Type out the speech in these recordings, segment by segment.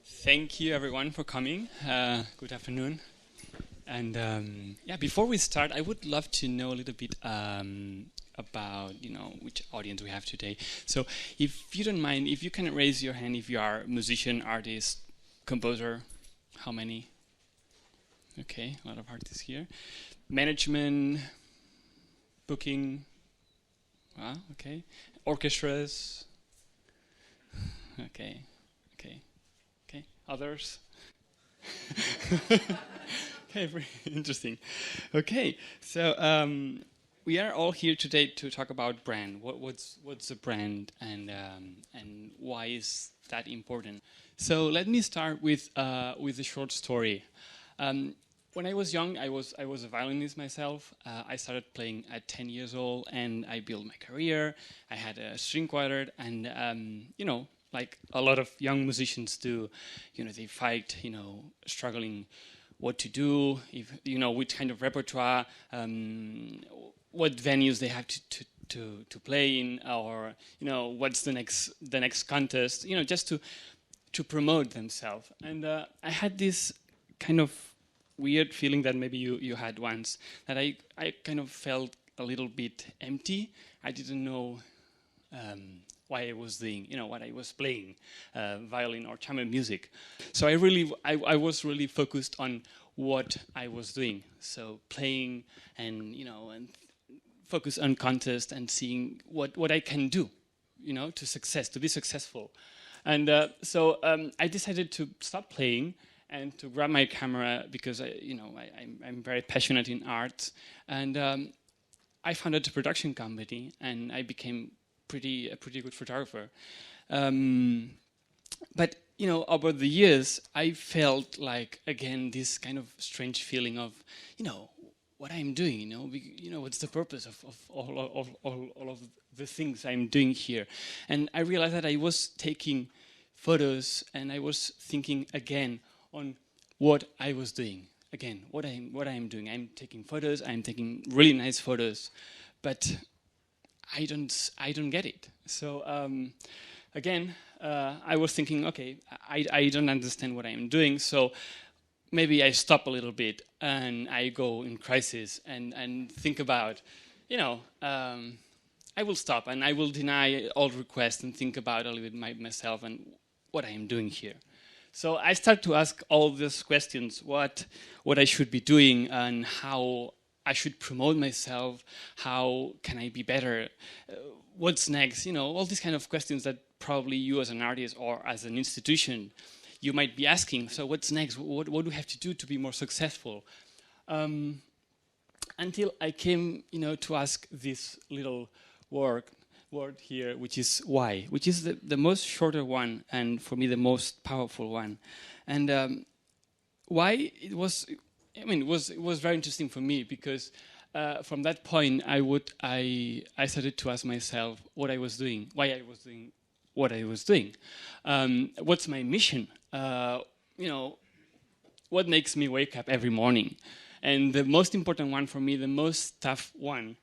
Thank you, everyone, for coming. Good afternoon. And before we start, I would love to know a little bit about which audience we have today. So, if you don't mind, if you can raise your hand, if you are a musician, artist, composer, how many? Okay, a lot of artists here. Management, booking. Okay. Orchestras. Okay. Okay. Okay. Others. Okay, very interesting. Okay, so we are all here today to talk about brand. What's a brand, and why is that important? So let me start with a short story. When I was young, I was a violinist myself. I started playing at 10 years old, and I built my career. I had a string quartet, and like a lot of young musicians do, they fight, struggling what to do, if which kind of repertoire, what venues they have to play in, or what's the next contest, just to promote themselves. And I had this kind of weird feeling that maybe you had once, that I kind of felt a little bit empty. I didn't know why I was doing, what I was playing, violin or chamber music. So I was really focused on what I was doing. So playing and focus on contest and seeing what I can do, to be successful. And so I decided to stop playing and to grab my camera because I'm very passionate in art. And I founded a production company, and I became a pretty good photographer. But over the years, I felt like, again, this kind of strange feeling of, what I'm doing. What's the purpose of all of the things I'm doing here? And I realized that I was taking photos, and I was thinking again on what I was doing. Again, what I'm doing. I'm taking photos. I'm taking really nice photos, but I don't get it. So again, I was thinking, okay, I don't understand what I'm doing. So maybe I stop a little bit and I go in crisis and think about, I will stop and I will deny all requests and think about a little bit myself and what I am doing here. So I start to ask all these questions: what I should be doing, and how I should promote myself. How can I be better? What's next? All these kind of questions that probably you as an artist or as an institution, you might be asking. So what's next? What do we have to do to be more successful? Until I came, to ask this little word here, which is why, which is the most shorter one, and for me the most powerful one. And why it was very interesting for me because from that point I started to ask myself what I was doing, why I was doing what I was doing, what's my mission, what makes me wake up every morning. And the most important one for me, the most tough one,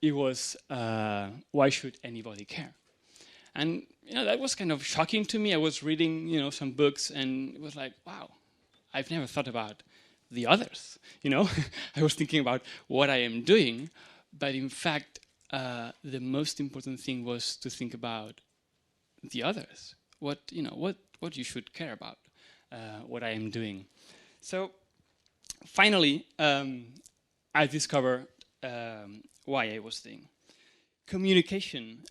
it was why should anybody care? And that was kind of shocking to me. I was reading some books, and it was like, wow, I've never thought about the others. I was thinking about what I am doing, but in fact, the most important thing was to think about the others. What you should care about, what I am doing. So finally, I discovered why I was doing. Communication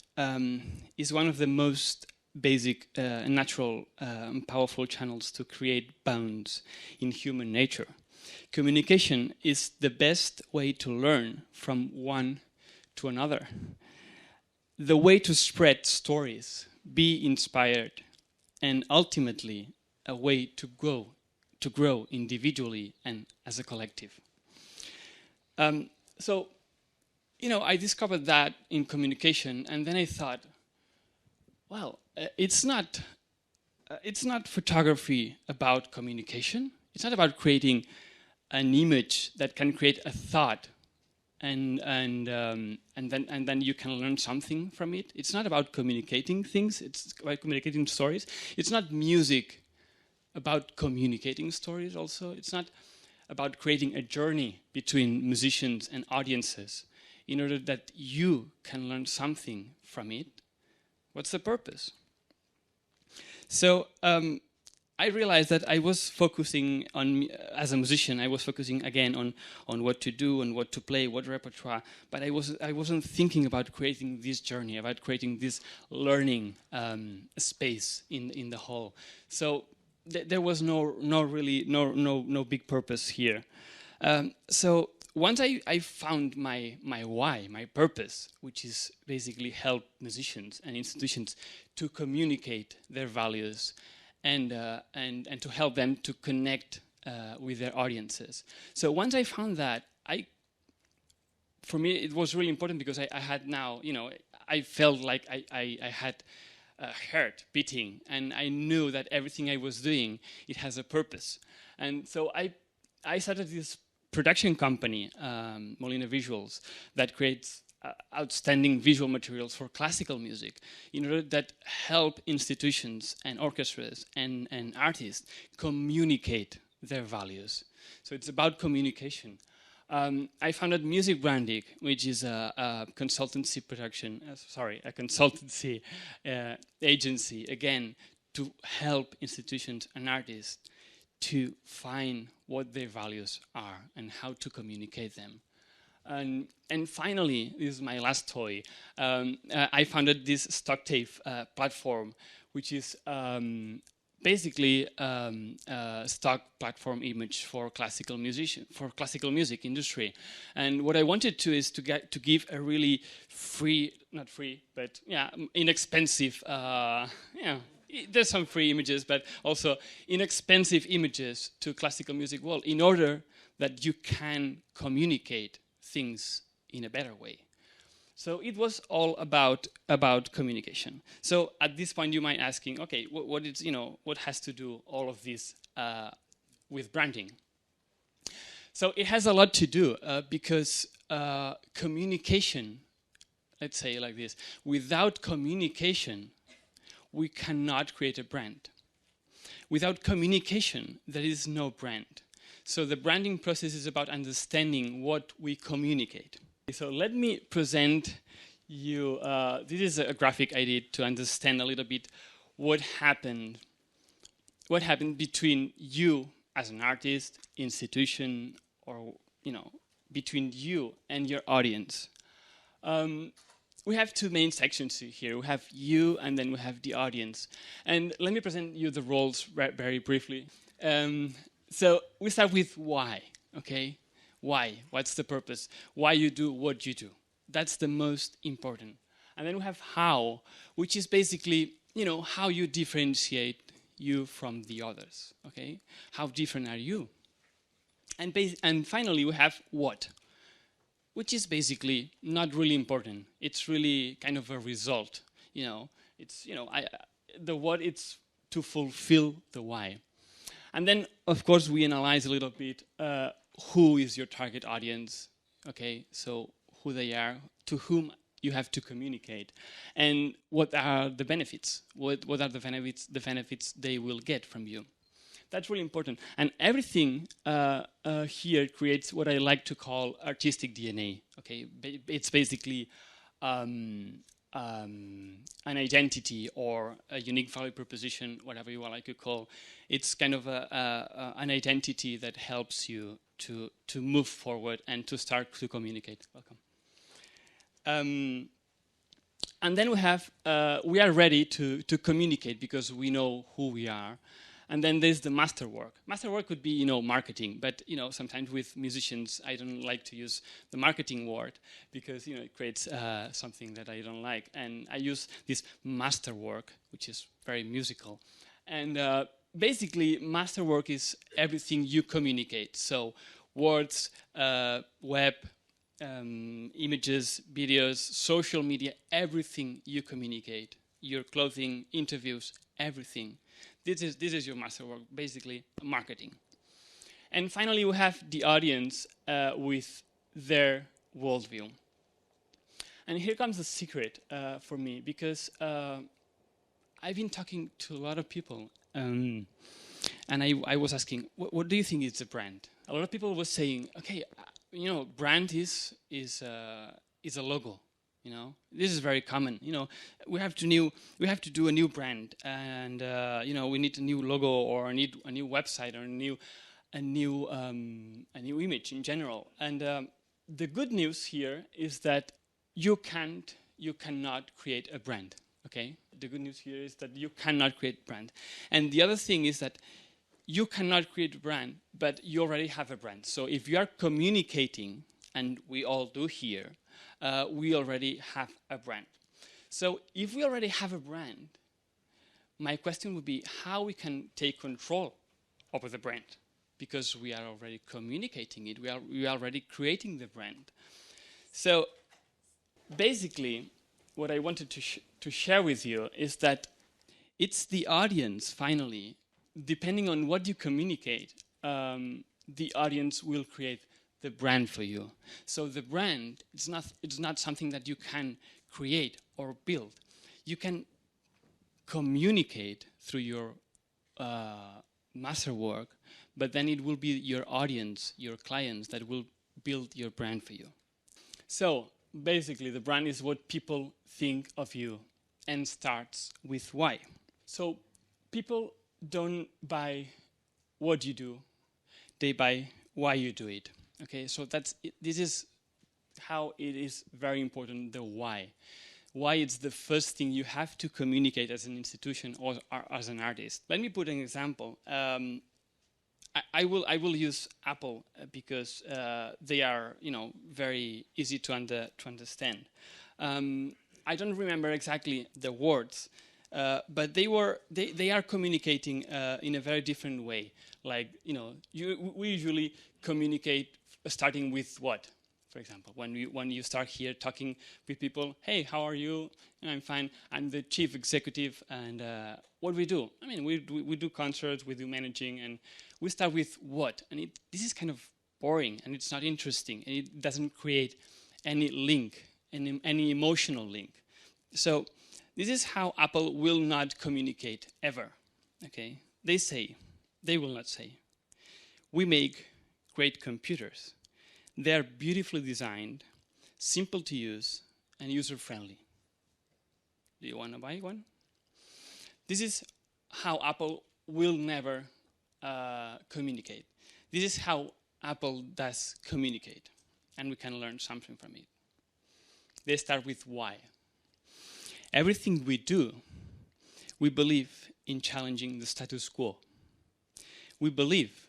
is one of the most basic, natural, and powerful channels to create bonds in human nature. Communication is the best way to learn from one to another. The way to spread stories, be inspired, and ultimately a way to grow individually and as a collective. So, I discovered that in communication, and then I thought, well, it's not photography about communication. It's not about creating an image that can create a thought and then you can learn something from it. It's not about communicating things, it's about communicating stories. It's not music about communicating stories also. It's not about creating a journey between musicians and audiences in order that you can learn something from it. What's the purpose? So I realized that I was focusing on, as a musician, I was focusing again on what to do and what to play, what repertoire, but I wasn't thinking about creating this journey, about creating this learning space in the whole. So there was no big purpose here. So once I found my why, my purpose, which is basically help musicians and institutions to communicate their values and to help them to connect with their audiences. So once I found that, for me it was really important because I had now, I felt like I had a heart beating, and I knew that everything I was doing, it has a purpose. And so I started this production company, Molina Visuals, that creates outstanding visual materials for classical music in order that help institutions and orchestras and artists communicate their values. So it's about communication. I founded Music Branding, which is a consultancy a consultancy agency, again, to help institutions and artists to find what their values are and how to communicate them. And finally, this is my last toy, I founded this stock tape platform, which is basically a stock platform image for classical music industry. And what I wanted to is to give a really not free, but inexpensive, there's some free images, but also inexpensive images to classical music world in order that you can communicate things in a better way. So it was all about communication. So at this point, you might be asking, okay, what has to do all of this with branding? So it has a lot to do because communication, let's say like this, without communication, we cannot create a brand. Without communication, there is no brand. So the branding process is about understanding what we communicate. So let me present you, this is a graphic I did to understand a little bit what happened between you as an artist, institution, or between you and your audience. We have two main sections here. We have you, and then we have the audience. And let me present you the roles very briefly. So we start with why, okay? Why? What's the purpose? Why you do what you do? That's the most important. And then we have how, which is basically, how you differentiate you from the others, okay? How different are you? And finally, we have what, which is basically not really important. It's really kind of a result, It's, the what, it's to fulfill the why. And then, of course, we analyze a little bit who is your target audience, okay? So who they are, to whom you have to communicate, and what are the benefits? What are the benefits they will get from you? That's really important. And everything here creates what I like to call artistic DNA, okay? It's basically an identity or a unique value proposition, whatever you like to call. It's kind of an identity that helps you to move forward and to start to communicate. Welcome. And then we are ready to communicate because we know who we are. And then there's the masterwork. Masterwork could be, marketing, but sometimes with musicians, I don't like to use the marketing word because it creates something that I don't like. And I use this masterwork, which is very musical. And basically, masterwork is everything you communicate. So words, web, images, videos, social media, everything you communicate. Your clothing, interviews, everything. This is your masterwork, basically marketing. And finally, we have the audience with their worldview. And here comes the secret for me, because I've been talking to a lot of people, and I was asking, what do you think is a brand? A lot of people were saying, okay, brand is a logo. This is very common. We have to do a new brand, and we need a new logo, or need a new website, or a new image in general. And the good news here is that you cannot create a brand. Okay, the good news here is that you cannot create brand, and the other thing is that you cannot create a brand, but you already have a brand. So if you are communicating, and we all do here, we already have a brand. So if we already have a brand, my question would be how we can take control over the brand, because we are already communicating it. We are already creating the brand. So basically, what I wanted to share with you is that it's the audience, finally, depending on what you communicate, the audience will create the brand for you. So the brand, it's not something that you can create or build. You can communicate through your masterwork, but then it will be your audience, your clients, that will build your brand for you. So basically, the brand is what people think of you, and starts with why. So people don't buy what you do, they buy why you do it. Okay, so this is how it is very important, the why. Why it's the first thing you have to communicate as an institution or as an artist. Let me put an example. I will use Apple because they are very easy to understand. I don't remember exactly the words, but they are communicating in a very different way. Like we usually communicate starting with what? For example, when you start here talking with people, hey, how are you? I'm fine. I'm the chief executive, and what we do? I mean, we do concerts, we do managing, and we start with what? And this is kind of boring, and it's not interesting, and it doesn't create any link, any emotional link. So this is how Apple will not communicate ever. Okay, they will not say, we make great computers. They are beautifully designed, simple to use, and user-friendly. Do you want to buy one? This is how Apple will never communicate. This is how Apple does communicate, and we can learn something from it. They start with why. Everything we do, we believe in challenging the status quo. We believe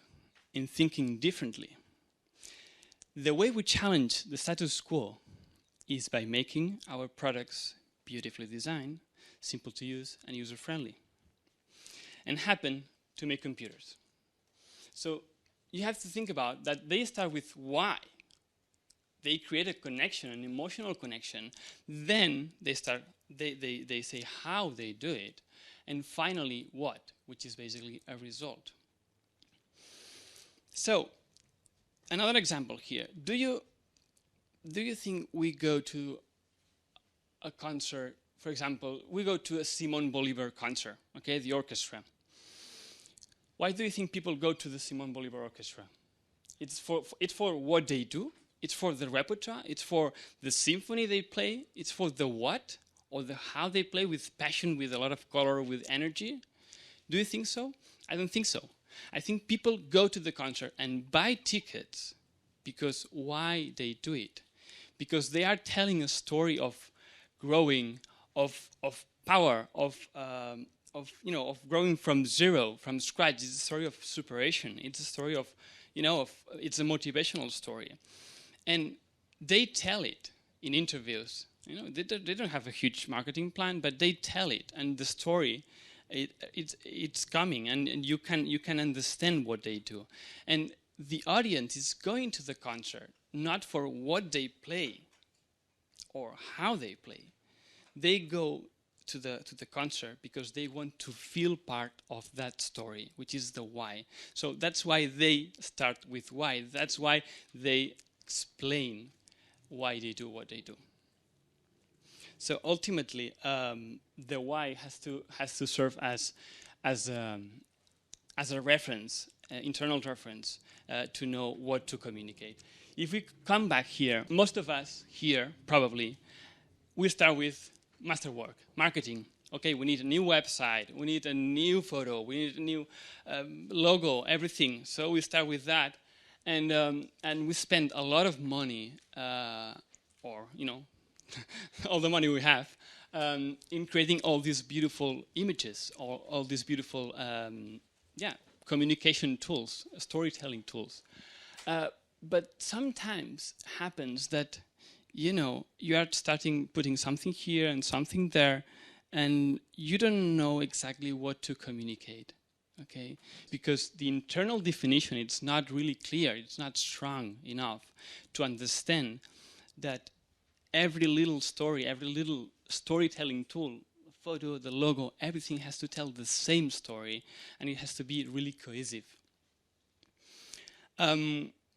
in thinking differently. The way we challenge the status quo is by making our products beautifully designed, simple to use, and user-friendly, and happen to make computers. So you have to think about that they start with why. They create a connection, an emotional connection. Then they say how they do it, and finally what, which is basically a result. So another example here. Do you think we go to a concert, for example, we go to a Simón Bolívar concert, okay, the orchestra. Why do you think people go to the Simón Bolívar Orchestra? It's for what they do, it's for the repertoire, it's for the symphony they play, it's for the what, or the how they play with passion, with a lot of color, with energy. Do you think so? I don't think so. I think people go to the concert and buy tickets because why they do it. Because they are telling a story of growing, of power, of growing from zero, from scratch. It's a story of superation. It's a story of, it's a motivational story. And they tell it in interviews. They don't have a huge marketing plan, but they tell it, and the story, it's coming, and you can understand what they do. And the audience is going to the concert not for what they play or how they play. They go to the concert because they want to feel part of that story, which is the why. So that's why they start with why. That's why they explain why they do what they do. So ultimately, the why has to serve as a reference, internal reference, to know what to communicate. If we come back here, most of us here probably we start with masterwork, marketing. Okay, we need a new website, we need a new photo, we need a new logo, everything. So we start with that, and we spend a lot of money, or all the money we have, in creating all these beautiful images, all these beautiful, communication tools, storytelling tools. But sometimes happens that you are putting something here and something there, and you don't know exactly what to communicate, okay? Because the internal definition, it's not really clear, it's not strong enough to understand that every little story, every little storytelling tool, the photo, the logo, everything has to tell the same story, and it has to be really cohesive.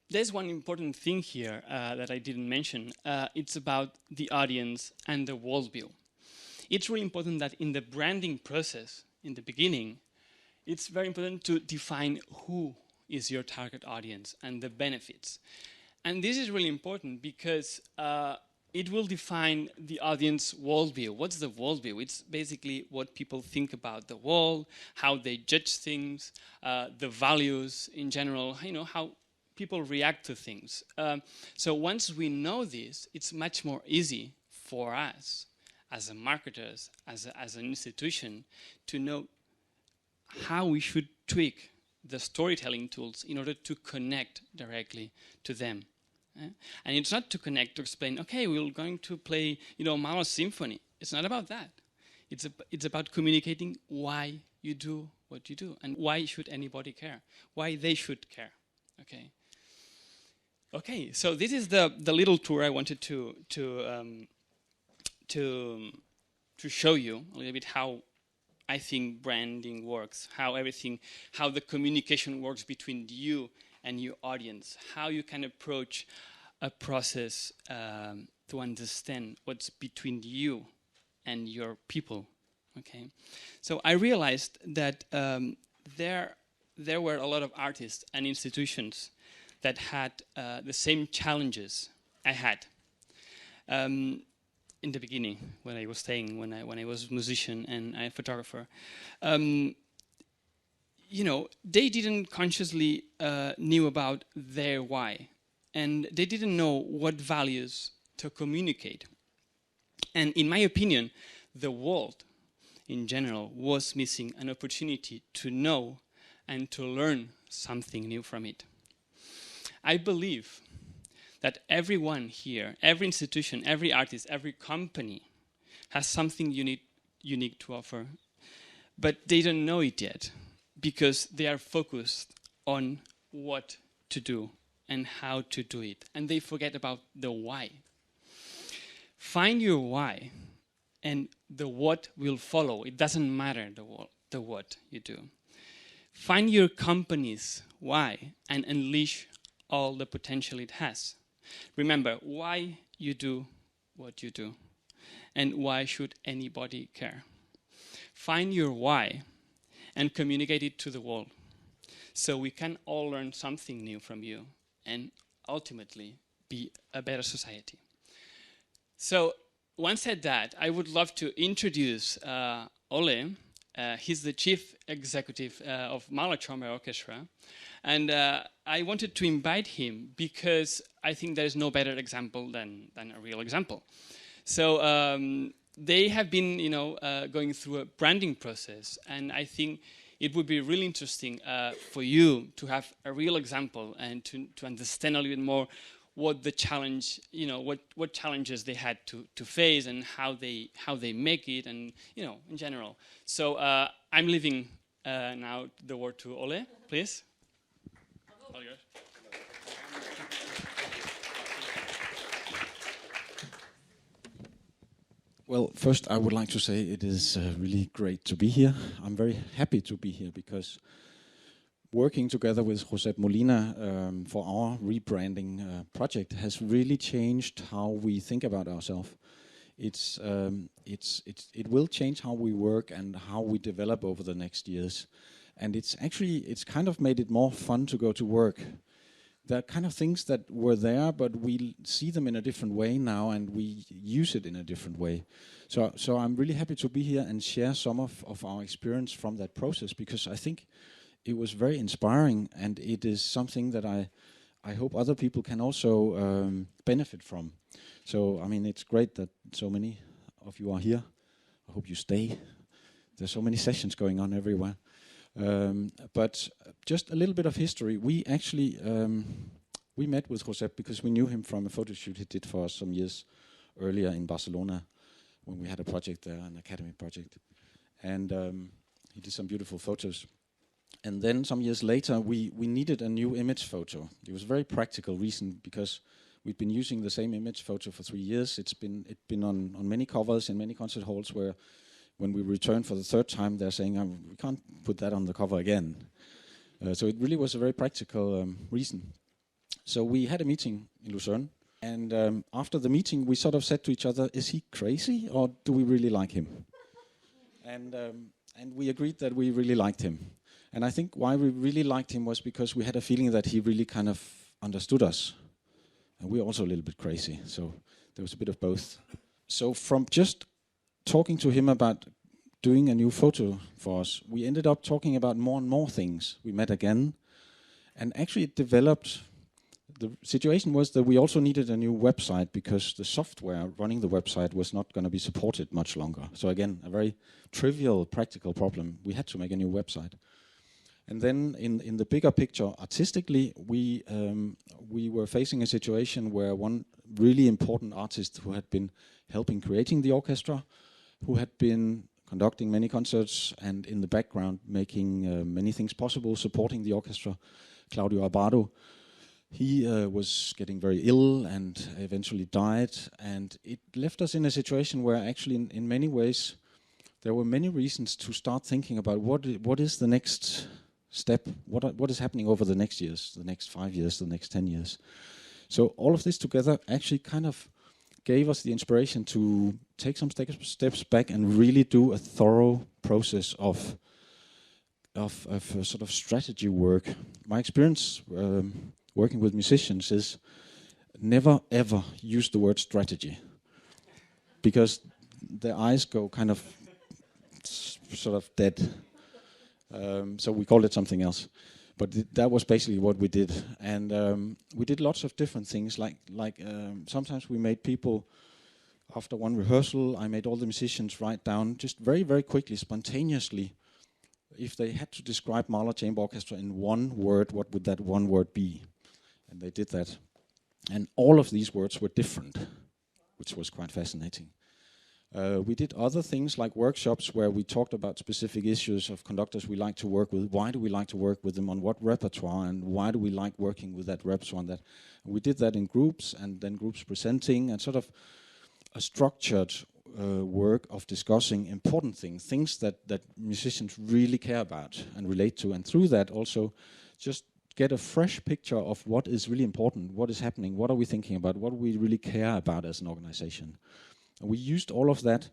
There's one important thing here that I didn't mention. It's about the audience and the worldview. It's really important that in the branding process, in the beginning, it's very important to define who is your target audience and the benefits. And this is really important because it will define the audience worldview. What's the worldview? It's basically what people think about the world, how they judge things, the values in general, how people react to things. So once we know this, it's much more easy for us as marketers, as an institution, to know how we should tweak the storytelling tools in order to connect directly to them. And it's not to connect, to explain, okay, we're going to play, Mahler's symphony. It's not about that. It's about communicating why you do what you do, and why should anybody care, why they should care, okay? Okay, so this is the little tour I wanted to show you a little bit how I think branding works, how the communication works between you and your audience, how you can approach a process to understand what's between you and your people. Okay, so I realized that there were a lot of artists and institutions that had the same challenges I had in the beginning when I was staying, when I was a musician and a photographer. They didn't consciously knew about their why, and they didn't know what values to communicate. And in my opinion, the world in general was missing an opportunity to know and to learn something new from it. I believe that everyone here, every institution, every artist, every company has something unique to offer, but they don't know it yet because they are focused on what to do and how to do it, and they forget about the why. Find your why, and the what will follow. It doesn't matter the what you do. Find your company's why and unleash all the potential it has. Remember why you do what you do, and why should anybody care. Find your why and communicate it to the world, so we can all learn something new from you and ultimately be a better society. So once said that, I would love to introduce Ole. He's the chief executive of Mahler Chamber Orchestra. And I wanted to invite him because I think there's no better example than a real example. So they have been, going through a branding process, and I think it would be really interesting for you to have a real example and to understand a little bit more what the challenge, what challenges they had to face and how they make it, and in general. So I'm leaving now the word to Ole, please. All yours. Well, first I would like to say it is really great to be here. I'm very happy to be here because working together with Josep Molina for our rebranding project has really changed how we think about ourselves. It will change how we work and how we develop over the next years. And it's kind of made it more fun to go to work. There are kind of things that were there, but we see them in a different way now, and we use it in a different way. So I'm really happy to be here and share some of our experience from that process, because I think it was very inspiring, and it is something that I hope other people can also benefit from. So, I mean, it's great that so many of you are here. I hope you stay. There's so many sessions going on everywhere. But just a little bit of history. We actually we met with Josep because we knew him from a photo shoot he did for us some years earlier in Barcelona, when we had a project there, an academy project. And he did some beautiful photos. And then some years later, we needed a new image photo. It was a very practical reason, because we've been using the same image photo for 3 years. It's been on many covers in many concert halls, where when we return for the third time, they're saying, we can't put that on the cover again. So it really was a very practical reason. So we had a meeting in Lucerne, and after the meeting, we sort of said to each other, is he crazy, or do we really like him? And we agreed that we really liked him. And I think why we really liked him was because we had a feeling that he really kind of understood us. And we were also a little bit crazy, so there was a bit of both. So from just talking to him about doing a new photo for us, we ended up talking about more and more things. We met again, and actually it developed. The situation was that we also needed a new website, because the software running the website was not going to be supported much longer. So again, a very trivial, practical problem. We had to make a new website. And then in the bigger picture, artistically, we were facing a situation where one really important artist who had been helping creating the orchestra, who had been conducting many concerts and in the background making many things possible, supporting the orchestra, Claudio Abbado, he was getting very ill and eventually died. And it left us in a situation where actually in many ways there were many reasons to start thinking about what is the next step, what is happening over the next years, the next 5 years, the next 10 years. So all of this together actually kind of gave us the inspiration to take some steps back and really do a thorough process of sort of strategy work. My experience working with musicians is never ever use the word strategy, because their eyes go kind of sort of dead. So we called it something else. But that was basically what we did. And we did lots of different things. Like sometimes we made people, after one rehearsal, I made all the musicians write down just very, very quickly, spontaneously, if they had to describe Mahler Chamber Orchestra in one word, what would that one word be? And they did that. And all of these words were different, which was quite fascinating. We did other things like workshops where we talked about specific issues of conductors we like to work with. Why do we like to work with them, on what repertoire, and why do we like working with that repertoire and that? And we did that in groups, and then groups presenting, and sort of a structured work of discussing important things that musicians really care about and relate to. And through that also just get a fresh picture of what is really important, what is happening, what are we thinking about, what do we really care about as an organization. And we used all of that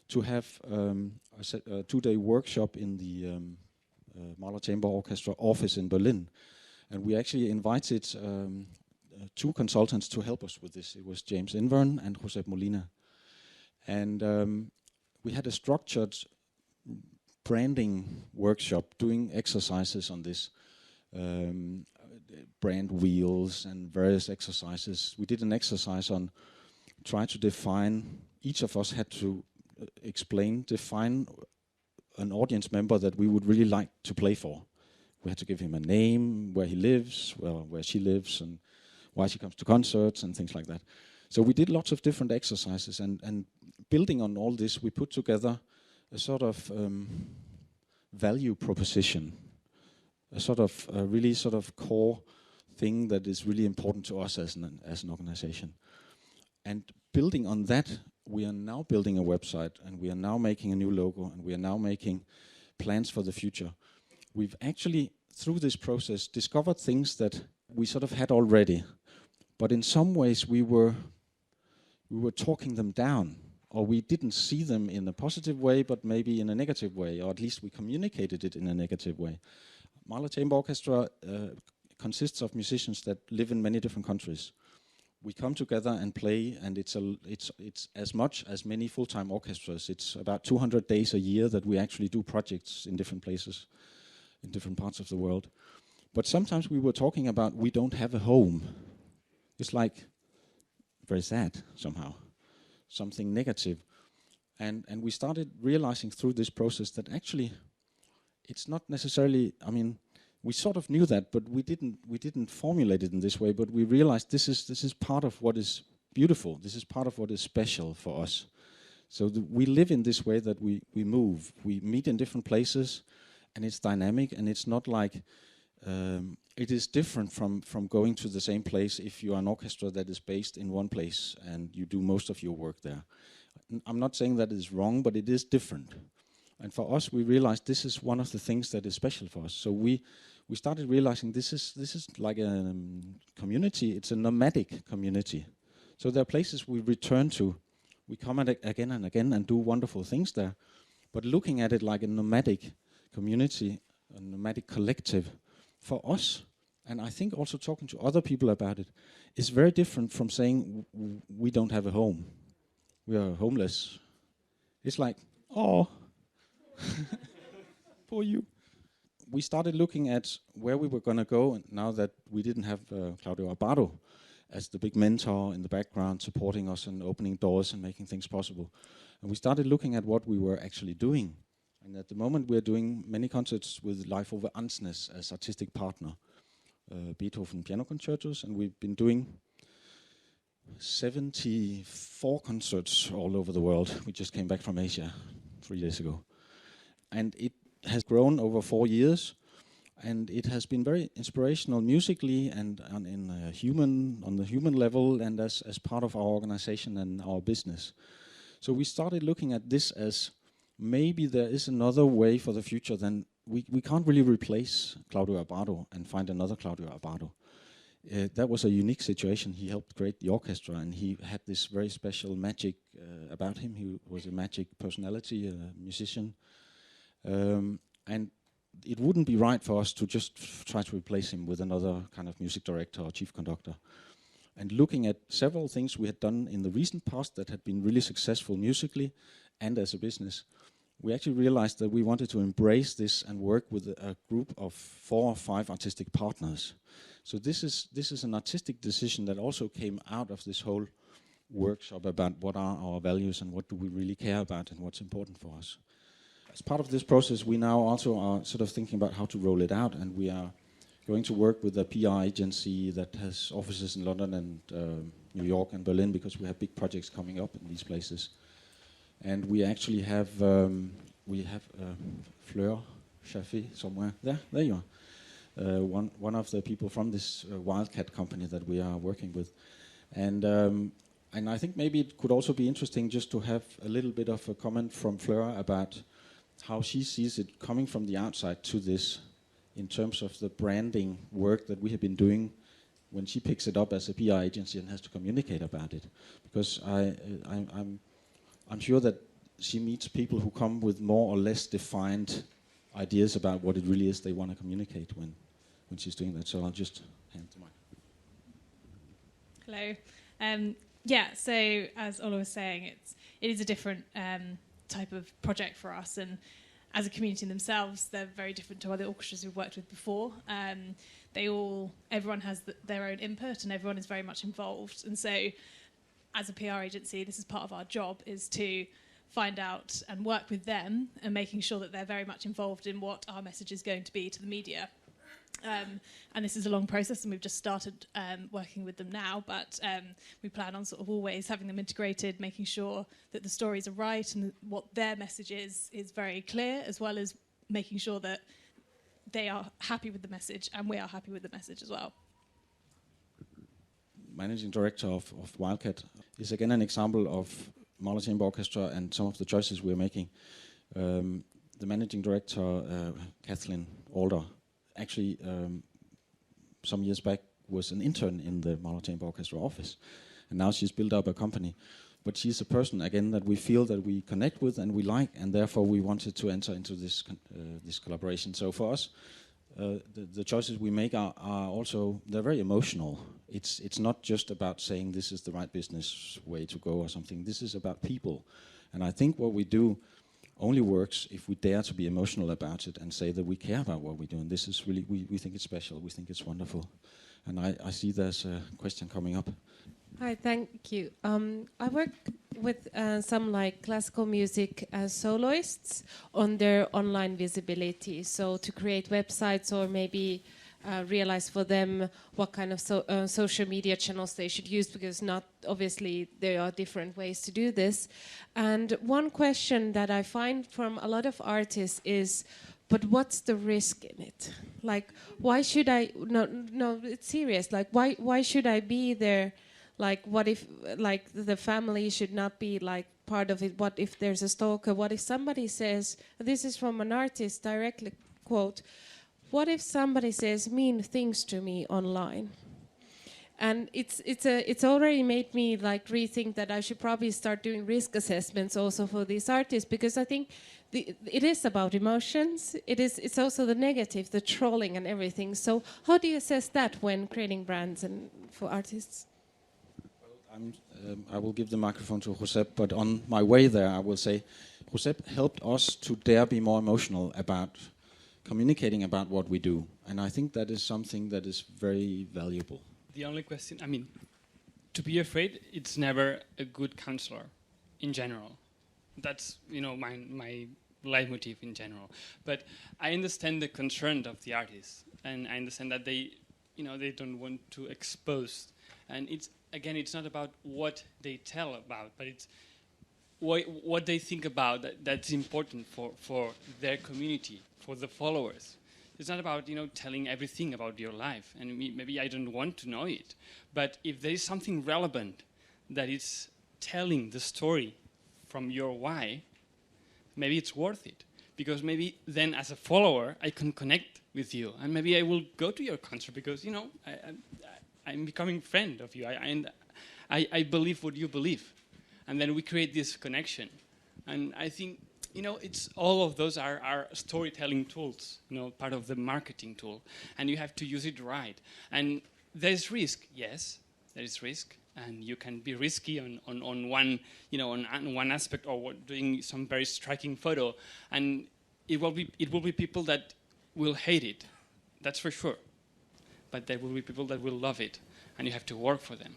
to have a 2-day workshop in the Mahler Chamber Orchestra office in Berlin. And we actually invited 2 consultants to help us with this. It was James Invern and Josep Molina. And we had a structured branding workshop, doing exercises on this, brand wheels and various exercises. We did an exercise on try to define, each of us had to define an audience member that we would really like to play for. We had to give him a name, where he lives, where she lives, and why she comes to concerts and things like that. So we did lots of different exercises, and building on all this, we put together a sort of value proposition, a sort of really sort of core thing that is really important to us as an organization. And building on that, we are now building a website, and we are now making a new logo, and we are now making plans for the future. We've actually through this process, discovered things that we sort of had already, but in some ways we were talking them down, or we didn't see them in a positive way, but maybe in a negative way, or at least we communicated it in a negative way. Mahler Chamber Orchestra consists of musicians that live in many different countries. We come together and play, and it's as much as many full-time orchestras. It's about 200 days a year that we actually do projects in different places, in different parts of the world. But sometimes we were talking about we don't have a home. It's like very sad somehow, something negative. And we started realizing through this process that actually it's not necessarily, I mean, we sort of knew that, but we didn't formulate it in this way, but we realized this is part of what is beautiful. This is part of what is special for us. So we live in this way that we move. We meet in different places, and it's dynamic, and it's not like, it is different from going to the same place if you are an orchestra that is based in one place and you do most of your work there. I'm not saying that is wrong, but it is different. And for us, we realized this is one of the things that is special for us. So we started realizing this is like a community. It's a nomadic community. So there are places we return to. We come at it again and again and do wonderful things there. But looking at it like a nomadic community, a nomadic collective, for us, and I think also talking to other people about it, is very different from saying we don't have a home. We are homeless. It's like, oh, poor you. We started looking at where we were going to go, and now that we didn't have Claudio Abbado as the big mentor in the background supporting us and opening doors and making things possible. And we started looking at what we were actually doing. And at the moment we're doing many concerts with Leif Ove Ansnes as artistic partner, Beethoven piano concertos, and we've been doing 74 concerts all over the world. We just came back from Asia 3 days ago. And it has grown over 4 years, and it has been very inspirational musically and on the human level, and as part of our organization and our business. So we started looking at this as maybe there is another way for the future. Than we can't really replace Claudio Abbado and find another Claudio Abbado. That was a unique situation. He helped create the orchestra, and he had this very special magic about him. He was a magic personality, a musician. And it wouldn't be right for us to just try to replace him with another kind of music director or chief conductor. And looking at several things we had done in the recent past that had been really successful musically and as a business, we actually realized that we wanted to embrace this and work with a group of 4 or 5 artistic partners. So this is an artistic decision that also came out of this whole workshop about what are our values and what do we really care about and what's important for us. As part of this process, we now also are sort of thinking about how to roll it out, and we are going to work with a PR agency that has offices in London and New York and Berlin, because we have big projects coming up in these places. And we actually have Fleur Chaffee somewhere. There you are. One of the people from this Wildcat company that we are working with. And I think maybe it could also be interesting just to have a little bit of a comment from Fleur about how she sees it coming from the outside to this, in terms of the branding work that we have been doing when she picks it up as a PR agency and has to communicate about it. Because I'm sure that she meets people who come with more or less defined ideas about what it really is they want to communicate when she's doing that. So I'll just hand the mic. Hello. Yeah, so as Ole was saying, it is a different type of project for us, and as a community themselves, they're very different to other orchestras we've worked with before. Everyone has their own input, and everyone is very much involved. And so, as a PR agency, this is part of our job, is to find out and work with them and making sure that they're very much involved in what our message is going to be to the media. And this is a long process, and we've just started working with them now, but we plan on sort of always having them integrated, making sure that the stories are right and what their message is very clear, as well as making sure that they are happy with the message and we are happy with the message as well. Managing director of Wildcat is again an example of Mahler Chamber Orchestra and some of the choices we're making. The managing director, Kathleen Alder, actually some years back was an intern in the Mahler Chamber Orchestra office, and now she's built up a company. But she's a person again that we feel that we connect with and we like, and therefore we wanted to enter into this this collaboration. So for us, the choices we make are also, they're very emotional. It's not just about saying this is the right business way to go or something. This is about people, and I think what we do only works if we dare to be emotional about it and say that we care about what we do. And this is really, we think it's special. We think it's wonderful. And I see there's a question coming up. Hi, thank you. I work with some like classical music soloists on their online visibility. So to create websites or maybe realize for them what kind of social media channels they should use, because not obviously there are different ways to do this. And one question that I find from a lot of artists is, but what's the risk in it? Like, why should I? No, it's serious. Like, why should I be there? Like, what if, like, the family should not be, like, part of it? What if there's a stalker? What if somebody says, this is from an artist directly, quote, what if somebody says mean things to me online? And it's already made me, like, rethink that I should probably start doing risk assessments also for these artists, because I think it is about emotions. It's also the negative, the trolling and everything. So how do you assess that when creating brands and for artists? I will give the microphone to Josep, but on my way there, I will say, Josep helped us to dare be more emotional about communicating about what we do, and I think that is something that is very valuable. The only question, I mean, to be afraid, it's never a good counselor, in general. That's, you know, my leitmotif in general. But I understand the concern of the artists, and I understand that they, you know, they don't want to expose. And it's, again, it's not about what they tell about, but it's what they think about that's important for their community, for the followers. It's not about, you know, telling everything about your life, and maybe I don't want to know it. But if there is something relevant that is telling the story from your why, maybe it's worth it. Because maybe then as a follower, I can connect with you, and maybe I will go to your concert because, you know, I'm becoming a friend of you. I believe what you believe. And then we create this connection. And I think, you know, it's all of those are storytelling tools, you know, part of the marketing tool. And you have to use it right. And there's risk, yes, there is risk. And you can be risky on one, you know, on one aspect, or doing some very striking photo. And it will be people that will hate it. That's for sure. But there will be people that will love it, and you have to work for them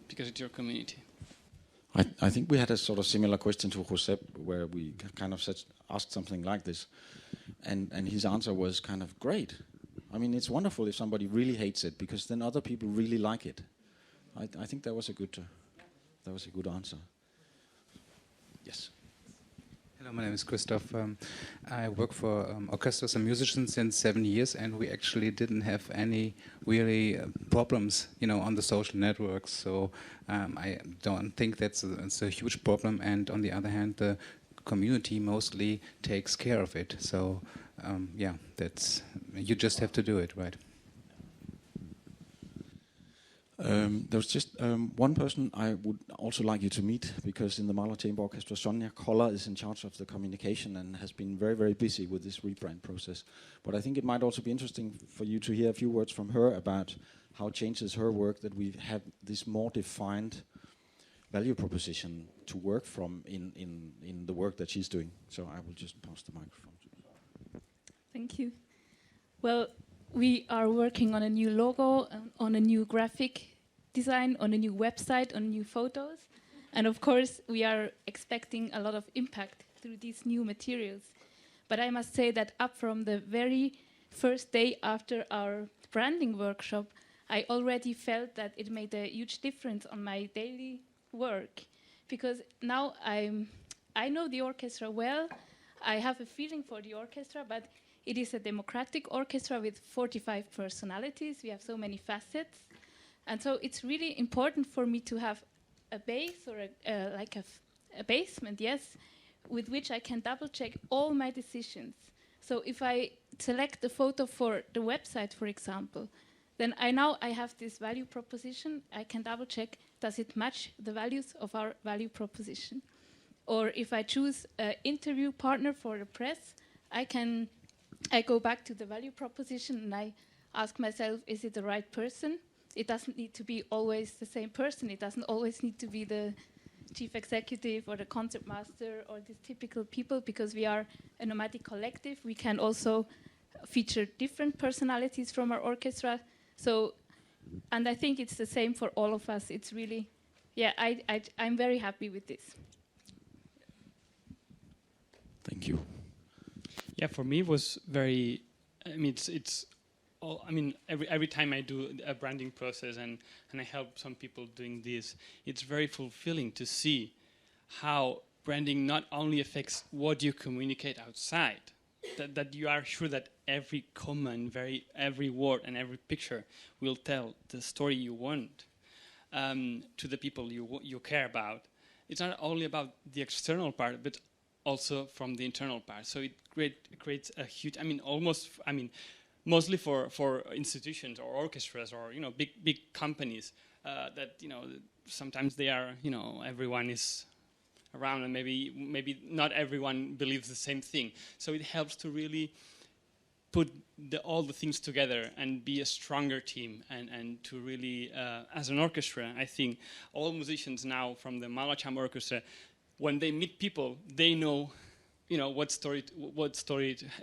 because it's your community. I think we had a sort of similar question to Josep, where we kind of asked something like this, and his answer was kind of great. I mean, it's wonderful if somebody really hates it, because then other people really like it. I think that was a good answer. Yes. Hello, my name is Christoph. I work for orchestras and musicians since 7 years, and we actually didn't have any really problems, you know, on the social networks. So I don't think that's a huge problem. And on the other hand, the community mostly takes care of it. So yeah, that's, you just have to do it, right? There's just one person I would also like you to meet, because in the Mahler Chamber Orchestra, Sonja Koller is in charge of the communication and has been very, very busy with this rebrand process. But I think it might also be interesting for you to hear a few words from her about how it changes her work, that we have this more defined value proposition to work from in the work that she's doing. So I will just pass the microphone to you. Thank you. Well, we are working on a new logo, on a new graphic design, on a new website, on new photos. And of course, we are expecting a lot of impact through these new materials. But I must say that up from the very first day after our branding workshop, I already felt that it made a huge difference on my daily work. Because now I know the orchestra well, I have a feeling for the orchestra, but it is a democratic orchestra with 45 personalities. We have so many facets. And so it's really important for me to have a base or a basement, yes, with which I can double check all my decisions. So if I select the photo for the website, for example, then I have this value proposition. I can double check, does it match the values of our value proposition? Or if I choose an interview partner for the press, I go back to the value proposition and I ask myself, is it the right person? It doesn't need to be always the same person. It doesn't always need to be the chief executive or the concert master or these typical people, because we are a nomadic collective. We can also feature different personalities from our orchestra. So, and I think it's the same for all of us. It's really, yeah, I'm very happy with this. Thank you. Yeah, for me it was very. I mean, it's all. I mean, every time I do a branding process and I help some people doing this, it's very fulfilling to see how branding not only affects what you communicate outside, that you are sure that every comment, every word and every picture will tell the story you want to the people you care about. It's not only about the external part, but also from the internal part. So it creates a huge. I mean, mostly for institutions or orchestras or big companies that sometimes they are everyone is around and maybe not everyone believes the same thing. So it helps to really put all the things together and be a stronger team and to really as an orchestra. I think all musicians now from the Mahler Chamber Orchestra, when they meet people, they know what story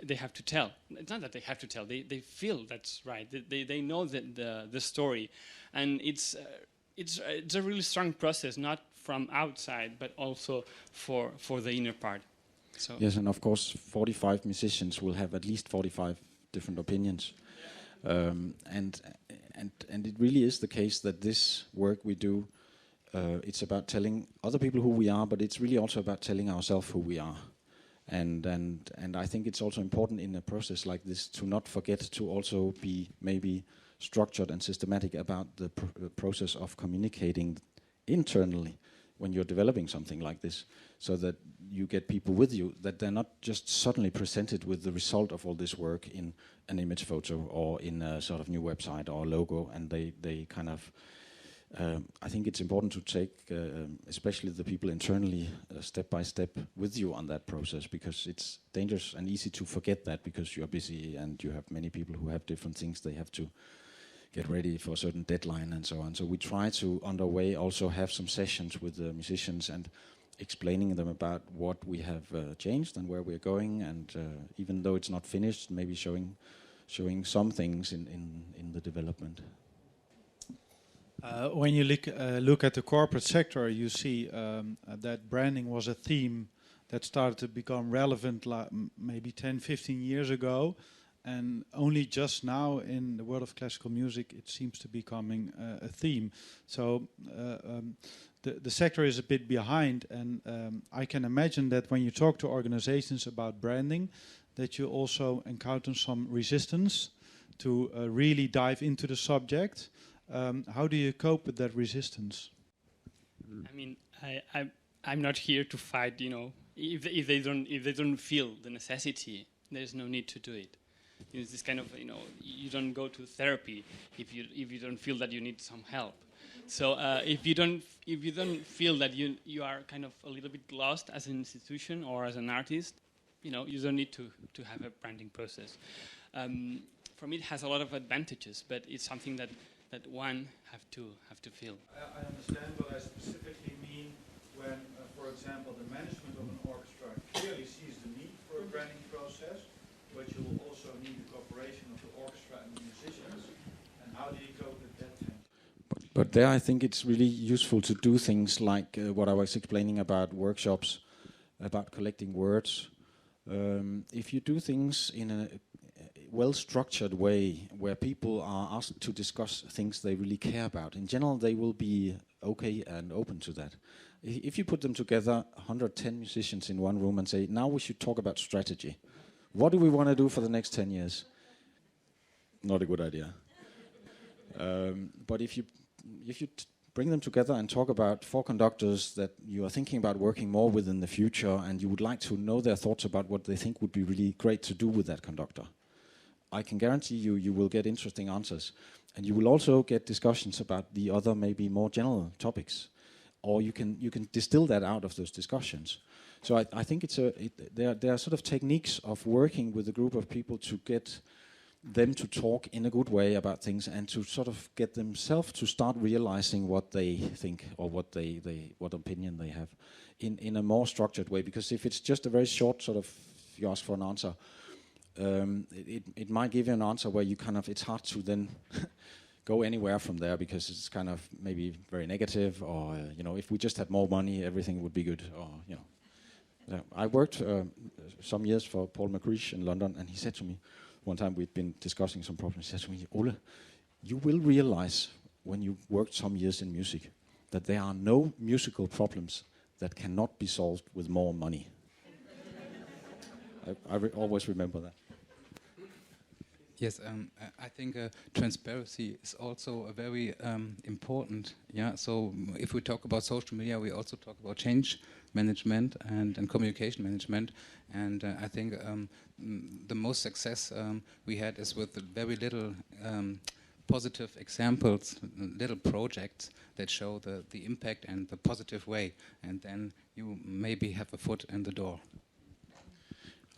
they have to tell. It's not that they have to tell; they feel that's right. They know the story, and it's a really strong process, not from outside, but also for the inner part. So yes, and of course, 45 musicians will have at least 45 different opinions, and it really is the case that this work we do. It's about telling other people who we are, but it's really also about telling ourselves who we are. And I think it's also important in a process like this to not forget to also be maybe structured and systematic about the process of communicating internally when you're developing something like this, so that you get people with you, that they're not just suddenly presented with the result of all this work in an image photo or in a sort of new website or logo, and they kind of I think it's important to take, especially the people internally, step by step with you on that process, because it's dangerous and easy to forget that because you're busy and you have many people who have different things they have to get ready for a certain deadline and so on. So we try to, underway, also have some sessions with the musicians and explaining them about what we have changed and where we're going, and even though it's not finished, maybe showing some things in the development. When you look at the corporate sector, you see that branding was a theme that started to become relevant maybe 10, 15 years ago. And only just now in the world of classical music, it seems to be becoming a theme. So the sector is a bit behind. And I can imagine that when you talk to organizations about branding, that you also encounter some resistance to really dive into the subject. How do you cope with that resistance? I mean, I'm not here to fight. If they don't feel the necessity, there's no need to do it. It's this kind of you don't go to therapy if you don't feel that you need some help. So if you don't feel that you are kind of a little bit lost as an institution or as an artist, you don't need to have a branding process. For me, it has a lot of advantages, but it's something that one have to feel. I understand what I specifically mean when, for example, the management of an orchestra clearly sees the need for a branding process, but you will also need the cooperation of the orchestra and the musicians. And how do you cope with that thing? But there, I think it's really useful to do things like what I was explaining about workshops, about collecting words. If you do things in a well-structured way where people are asked to discuss things they really care about, in general they will be okay and open to that. If you put them together, 110 musicians in one room, and say, now we should talk about strategy. What do we want to do for the next 10 years? Not a good idea. But if you bring them together and talk about 4 conductors that you are thinking about working more with in the future, and you would like to know their thoughts about what they think would be really great to do with that conductor, I can guarantee you, you will get interesting answers, and you will also get discussions about the other, maybe more general topics, or you can distill that out of those discussions. So I think there are sort of techniques of working with a group of people to get them to talk in a good way about things, and to sort of get themselves to start realizing what they think, or what opinion they have, in a more structured way. Because if it's just a very short sort of, you ask for an answer, it might give you an answer where you kind of, it's hard to then go anywhere from there, because it's kind of maybe very negative, or if we just had more money, everything would be good, or I worked some years for Paul McCreesh in London, and he said to me one time, we'd been discussing some problems. He said to me, Ole, you will realize when you worked some years in music that there are no musical problems that cannot be solved with more money. I always remember that. Yes, I think transparency is also a very important. Yeah, so if we talk about social media, we also talk about change management and communication management. And I think the most success we had is with very little positive examples, little projects that show the impact and the positive way. And then you maybe have a foot in the door.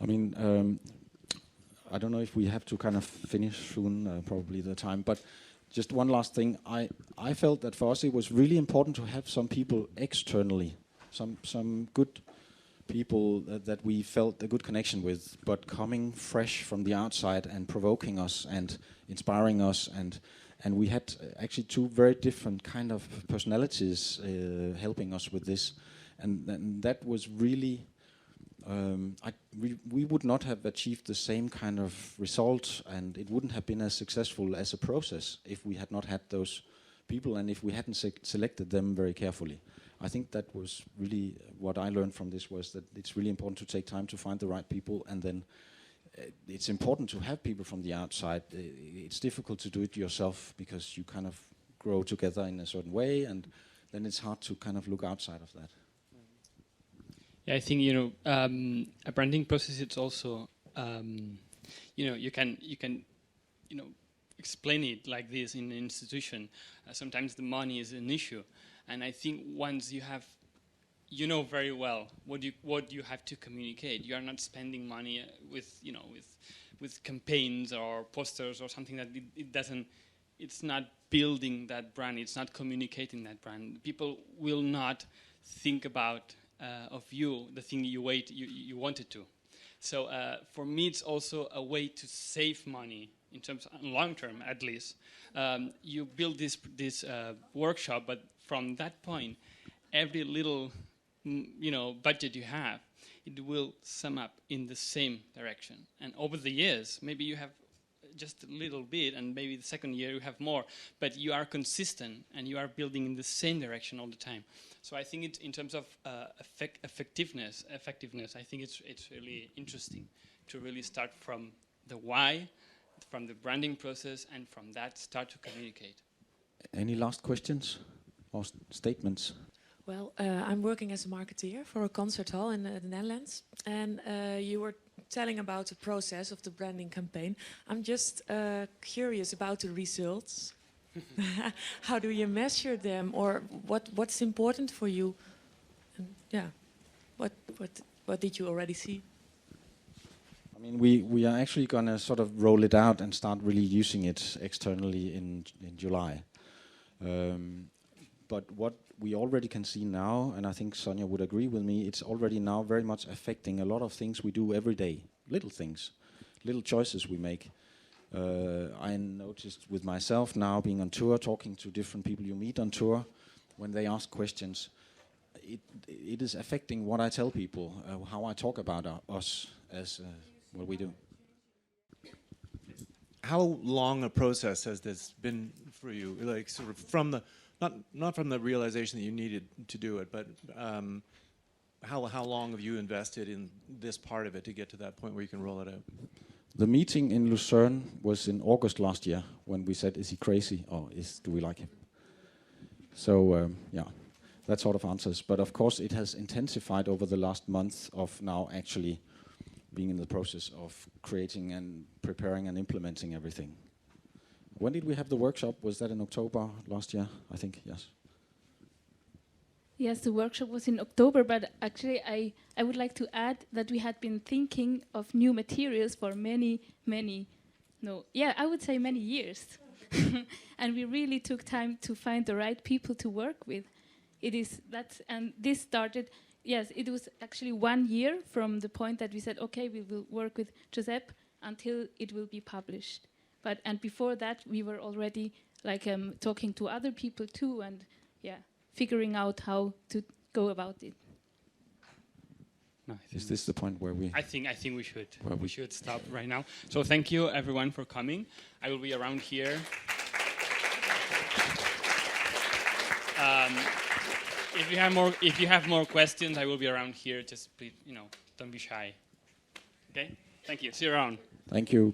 I mean, I don't know if we have to kind of finish soon, probably the time, but just one last thing. I felt that for us it was really important to have some people externally, some good people that we felt a good connection with, but coming fresh from the outside and provoking us and inspiring us, and we had actually two very different kind of personalities helping us with this, and that was really. We would not have achieved the same kind of result, and it wouldn't have been as successful as a process if we had not had those people, and if we hadn't selected them very carefully. I think that was really what I learned from this, was that it's really important to take time to find the right people, and then it's important to have people from the outside. It's difficult to do it yourself because you kind of grow together in a certain way, and then it's hard to kind of look outside of that. Yeah, I think a branding process. It's also you can explain it like this in an institution. Sometimes the money is an issue, and I think once you have, very well what you have to communicate. You are not spending money with campaigns or posters or something that it doesn't. It's not building that brand. It's not communicating that brand. People will not think about. Of you, the thing you wanted to. So for me, it's also a way to save money in terms of long term, at least. You build this workshop, but from that point, every little budget you have, it will sum up in the same direction. And over the years, maybe you have just a little bit, and maybe the second year you have more, but you are consistent and you are building in the same direction all the time. So I think it's in terms of effectiveness. I think it's really interesting to really start from the why, from the branding process, and from that start to communicate. Any last questions or statements? Well, I'm working as a marketeer for a concert hall in the Netherlands, and you were telling about the process of the branding campaign. I'm just curious about the results. How do you measure them, or what's important for you? And what did you already see? I mean, we are actually going to sort of roll it out and start really using it externally in July. But what we already can see now, and I think Sonia would agree with me, it's already now very much affecting a lot of things we do every day. Little things, little choices we make. I noticed with myself now being on tour, talking to different people you meet on tour, when they ask questions, it is affecting what I tell people, how I talk about us as what we do. How long a process has this been for you? Like sort of from the not from the realization that you needed to do it, but how long have you invested in this part of it to get to that point where you can roll it out? The meeting in Lucerne was in August last year, when we said, is he crazy, or do we like him? So, that sort of answers. But of course, it has intensified over the last month of now actually being in the process of creating and preparing and implementing everything. When did we have the workshop? Was that in October last year? I think, yes. Yes, the workshop was in October, but actually I would like to add that we had been thinking of new materials for many years. And we really took time to find the right people to work with. And this started, yes, it was actually 1 year from the point that we said, okay, we will work with Josep until it will be published. And before that, we were already talking to other people too, and figuring out how to go about it. No, Is this the point where we? I think we should stop right now. So thank you everyone for coming. I will be around here. If you have more questions, I will be around here. Just please, don't be shy. Okay? Thank you. See you around. Thank you.